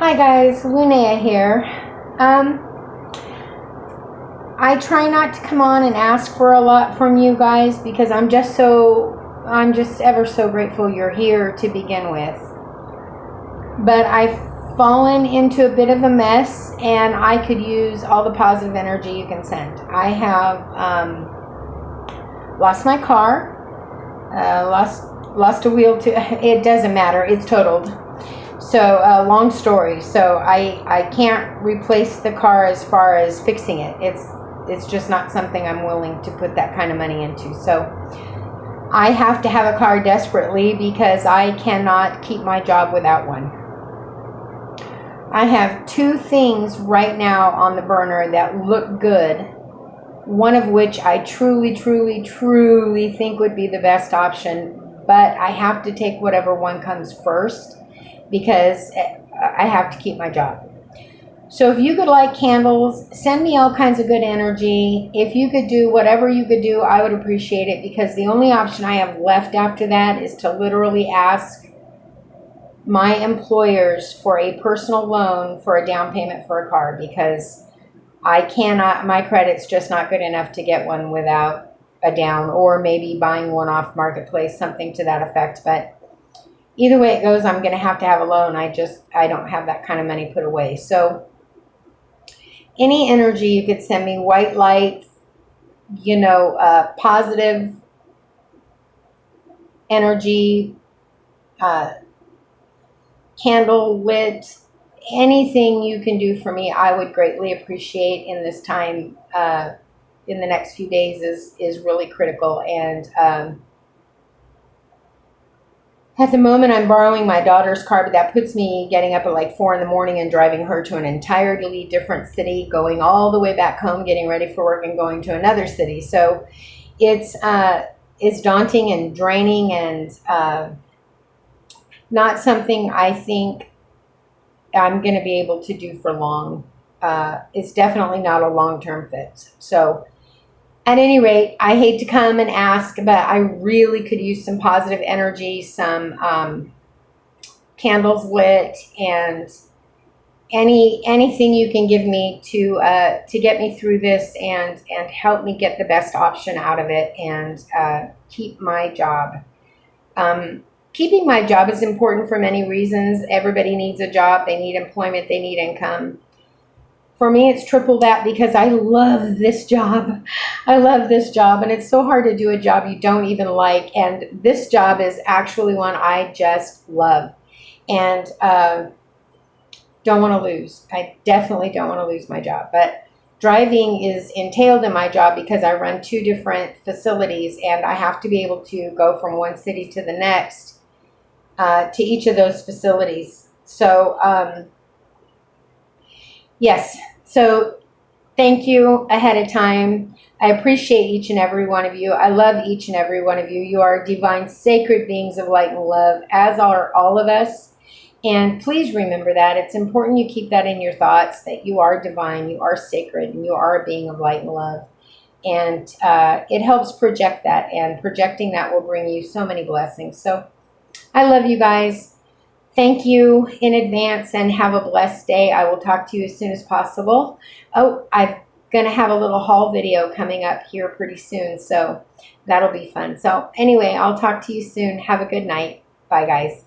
Hi guys, Lunea here. I try not to come on and ask for a lot from you guys because I'm just ever so grateful you're here to begin with. But I've fallen into a bit of a mess and I could use all the positive energy you can send. I have lost my car, lost a wheel to, it doesn't matter, it's totaled. So long story. So I can't replace the car as far as fixing it. It's just not something I'm willing to put that kind of money into. So I have to have a car desperately because I cannot keep my job without one. I have two things right now on the burner that look good. One of which I truly think would be the best option, but I have to take whatever one comes first because I have to keep my job. So if you could light candles, send me all kinds of good energy. If you could do whatever you could do, I would appreciate it, because the only option I have left after that is to literally ask my employers for a personal loan for a down payment for a car, because I cannot, my credit's just not good enough to get one without a down, or maybe buying one off Marketplace, something to that effect. But either way it goes, I'm going to have a loan. I don't have that kind of money put away. So any energy you could send me, white light, positive energy, candle lit, anything you can do for me, I would greatly appreciate in this time. In the next few days is really critical. And at the moment, I'm borrowing my daughter's car, but that puts me getting up at like 4 in the morning and driving her to an entirely different city, going all the way back home, getting ready for work, and going to another city. So it's daunting and draining, and not something I think I'm going to be able to do for long. It's definitely not a long-term fix. So at any rate, I hate to come and ask, but I really could use some positive energy, some candles lit, and anything you can give me to get me through this and help me get the best option out of it and keep my job. Keeping my job is important for many reasons. Everybody needs a job. They need employment. They need income. For me, it's triple that because I love this job. I love this job, and it's so hard to do a job you don't even like. And this job is actually one I just love and don't want to lose. I definitely don't want to lose my job. But driving is entailed in my job because I run 2 different facilities, and I have to be able to go from one city to the next to each of those facilities. So, yes. So thank you ahead of time. I appreciate each and every one of you. I love each and every one of you. You are divine, sacred beings of light and love, as are all of us. And please remember that. It's important you keep that in your thoughts, that you are divine, you are sacred, and you are a being of light and love. And it helps project that, and projecting that will bring you so many blessings. So I love you guys. Thank you in advance, and have a blessed day. I will talk to you as soon as possible. Oh, I'm going to have a little haul video coming up here pretty soon, so that'll be fun. So anyway, I'll talk to you soon. Have a good night. Bye, guys.